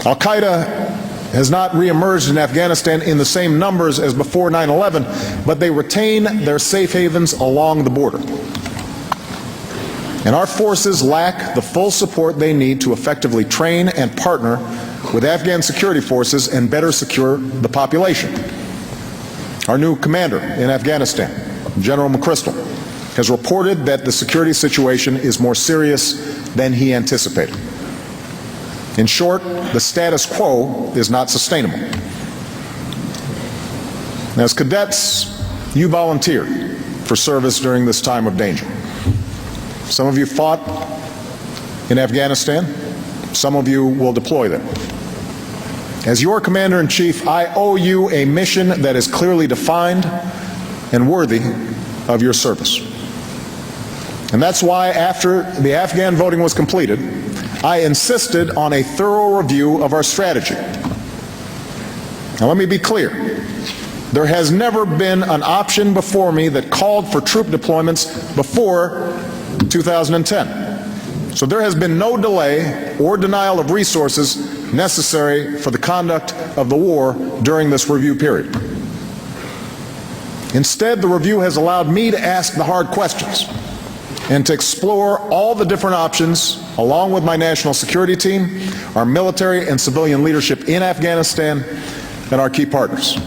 Al-Qaeda has not reemerged in Afghanistan in the same numbers as before 9/11, but they retain their safe havens along the border. And our forces lack the full support they need to effectively train and partner with Afghan security forces and better secure the population. Our new commander in Afghanistan, General McChrystal, has reported that the security situation is more serious than he anticipated. In short, the status quo is not sustainable. As cadets, you volunteered for service during this time of danger. Some of you fought in Afghanistan. Some of you will deploy there. As your Commander-in-Chief, I owe you a mission that is clearly defined and worthy of your service. And that's why, after the Afghan voting was completed, I insisted on a thorough review of our strategy. Now, let me be clear. There has never been an option before me that called for troop deployments before 2010. So there has been no delay or denial of resources necessary for the conduct of the war during this review period. Instead, the review has allowed me to ask the hard questions and to explore all the different options, along with my national security team, our military and civilian leadership in Afghanistan, and our key partners.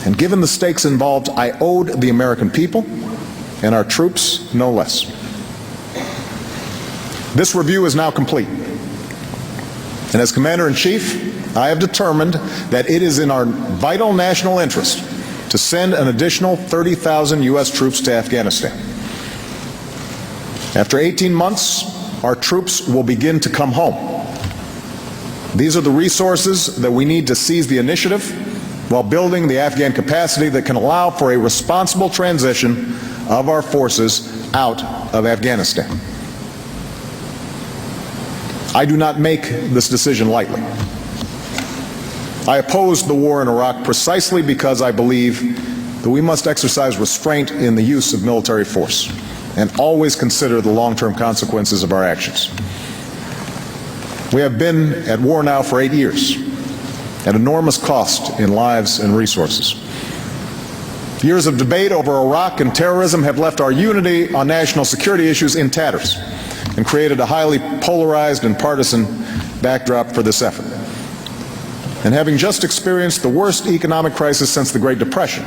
And given the stakes involved, I owed the American people and our troops no less. This review is now complete. And as Commander-in-Chief, I have determined that it is in our vital national interest to send an additional 30,000 U.S. troops to Afghanistan. After 18 months, our troops will begin to come home. These are the resources that we need to seize the initiative while building the Afghan capacity that can allow for a responsible transition of our forces out of Afghanistan. I do not make this decision lightly. I opposed the war in Iraq precisely because I believe that we must exercise restraint in the use of military force and always consider the long-term consequences of our actions. We have been at war now for 8 years, at enormous cost in lives and resources. Years of debate over Iraq and terrorism have left our unity on national security issues in tatters and created a highly polarized and partisan backdrop for this effort. And having just experienced the worst economic crisis since the Great Depression,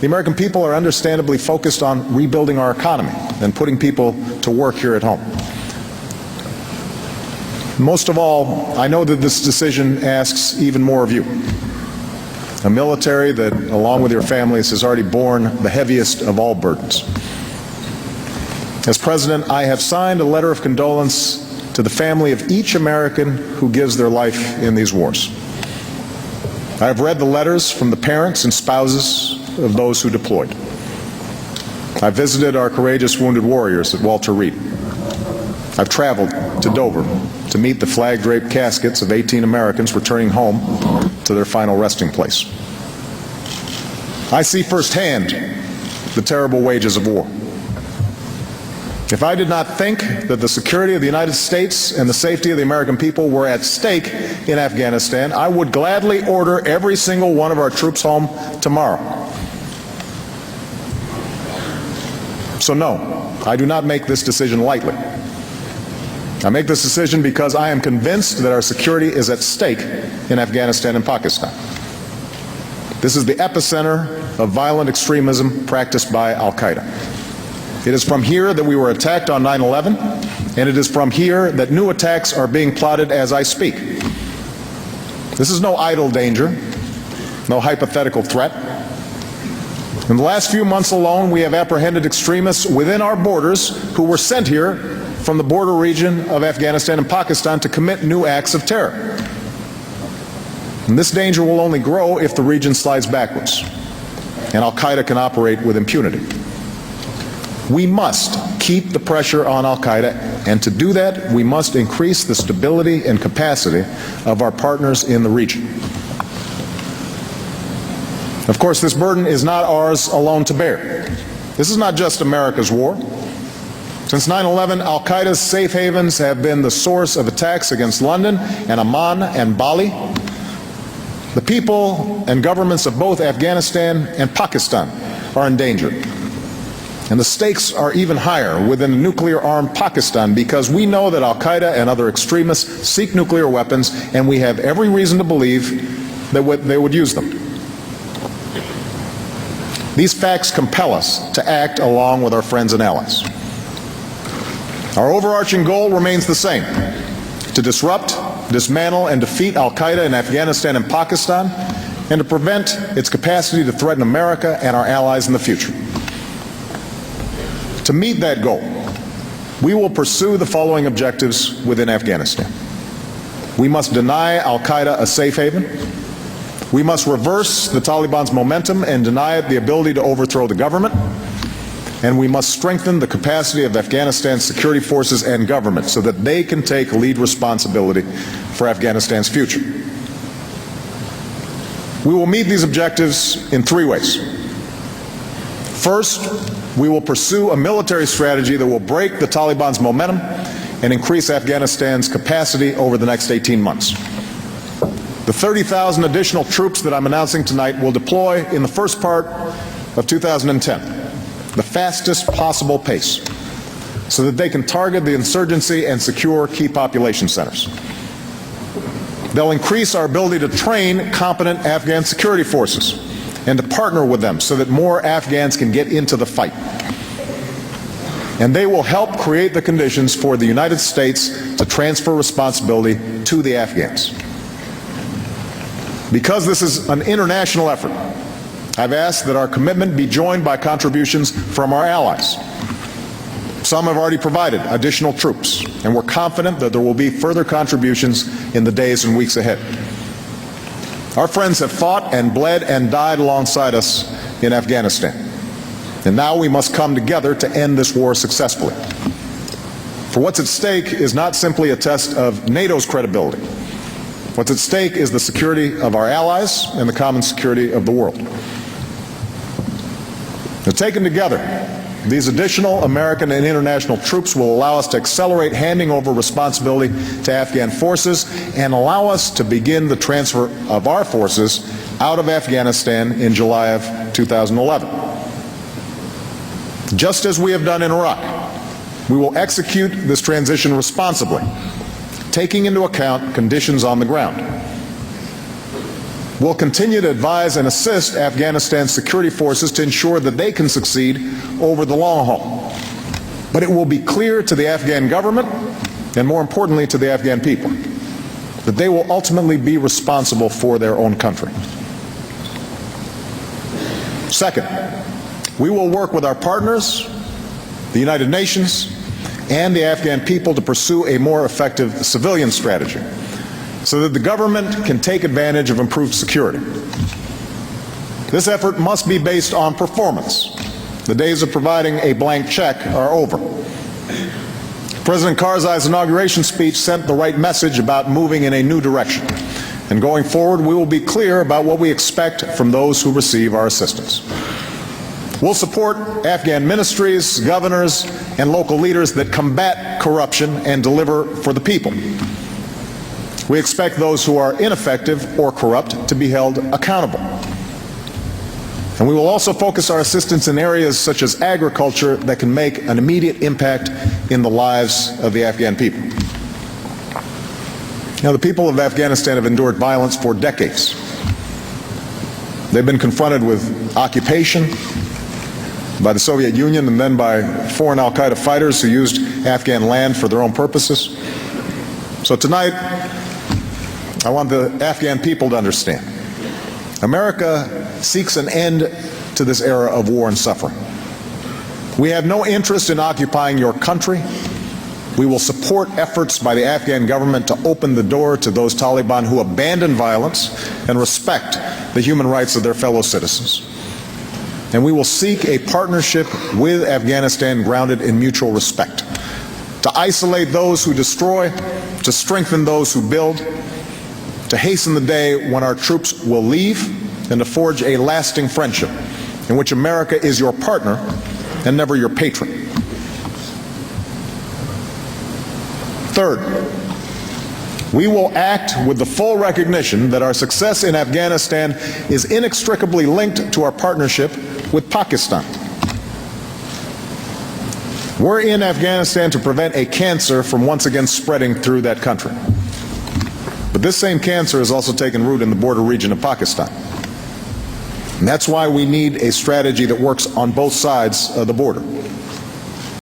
the American people are understandably focused on rebuilding our economy and putting people to work here at home. Most of all, I know that this decision asks even more of you. A military that, along with your families, has already borne the heaviest of all burdens. As President, I have signed a letter of condolence to the family of each American who gives their life in these wars. I have read the letters from the parents and spouses of those who deployed. I visited our courageous wounded warriors at Walter Reed. I've traveled to Dover to meet the flag-draped caskets of 18 Americans returning home to their final resting place. I see firsthand the terrible wages of war. If I did not think that the security of the United States and the safety of the American people were at stake in Afghanistan, I would gladly order every single one of our troops home tomorrow. So no, I do not make this decision lightly. I make this decision because I am convinced that our security is at stake in Afghanistan and Pakistan. This is the epicenter of violent extremism practiced by Al-Qaeda. It is from here that we were attacked on 9/11, and it is from here that new attacks are being plotted as I speak. This is no idle danger, no hypothetical threat. In the last few months alone, we have apprehended extremists within our borders who were sent here from the border region of Afghanistan and Pakistan to commit new acts of terror. And this danger will only grow if the region slides backwards, and Al-Qaeda can operate with impunity. We must keep the pressure on Al-Qaeda, and to do that, we must increase the stability and capacity of our partners in the region. Of course, this burden is not ours alone to bear. This is not just America's war. Since 9/11, al-Qaeda's safe havens have been the source of attacks against London and Amman and Bali. The people and governments of both Afghanistan and Pakistan are in danger. And the stakes are even higher within a nuclear-armed Pakistan, because we know that al-Qaeda and other extremists seek nuclear weapons, and we have every reason to believe that they would use them. These facts compel us to act along with our friends and allies. Our overarching goal remains the same: to disrupt, dismantle, and defeat al-Qaeda in Afghanistan and Pakistan, and to prevent its capacity to threaten America and our allies in the future. To meet that goal, we will pursue the following objectives within Afghanistan. We must deny al-Qaeda a safe haven. We must reverse the Taliban's momentum and deny it the ability to overthrow the government. And we must strengthen the capacity of Afghanistan's security forces and government so that they can take lead responsibility for Afghanistan's future. We will meet these objectives in three ways. First, we will pursue a military strategy that will break the Taliban's momentum and increase Afghanistan's capacity over the next 18 months. The 30,000 additional troops that I'm announcing tonight will deploy in the first part of 2010, the fastest possible pace, so that they can target the insurgency and secure key population centers. They'll increase our ability to train competent Afghan security forces and to partner with them so that more Afghans can get into the fight. And they will help create the conditions for the United States to transfer responsibility to the Afghans. Because this is an international effort, I've asked that our commitment be joined by contributions from our allies. Some have already provided additional troops, and we're confident that there will be further contributions in the days and weeks ahead. Our friends have fought and bled and died alongside us in Afghanistan, and now we must come together to end this war successfully. For what's at stake is not simply a test of NATO's credibility. What's at stake is the security of our allies and the common security of the world. Now, taken together, these additional American and international troops will allow us to accelerate handing over responsibility to Afghan forces and allow us to begin the transfer of our forces out of Afghanistan in July of 2011. Just as we have done in Iraq, we will execute this transition responsibly, taking into account conditions on the ground. We'll continue to advise and assist Afghanistan's security forces to ensure that they can succeed over the long haul. But it will be clear to the Afghan government, and more importantly to the Afghan people, that they will ultimately be responsible for their own country. Second, we will work with our partners, the United Nations, and the Afghan people to pursue a more effective civilian strategy, so that the government can take advantage of improved security. This effort must be based on performance. The days of providing a blank check are over. President Karzai's inauguration speech sent the right message about moving in a new direction. And going forward, we will be clear about what we expect from those who receive our assistance. We'll support Afghan ministries, governors, and local leaders that combat corruption and deliver for the people. We expect those who are ineffective or corrupt to be held accountable. And we will also focus our assistance in areas such as agriculture that can make an immediate impact in the lives of the Afghan people. Now, the people of Afghanistan have endured violence for decades. They've been confronted with occupation by the Soviet Union and then by foreign al-Qaeda fighters who used Afghan land for their own purposes. So tonight, I want the Afghan people to understand: America seeks an end to this era of war and suffering. We have no interest in occupying your country. We will support efforts by the Afghan government to open the door to those Taliban who abandon violence and respect the human rights of their fellow citizens. And we will seek a partnership with Afghanistan grounded in mutual respect, to isolate those who destroy, to strengthen those who build, to hasten the day when our troops will leave, and to forge a lasting friendship in which America is your partner and never your patron. Third, we will act with the full recognition that our success in Afghanistan is inextricably linked to our partnership with Pakistan. We're in Afghanistan to prevent a cancer from once again spreading through that country. But this same cancer has also taken root in the border region of Pakistan. And that's why we need a strategy that works on both sides of the border.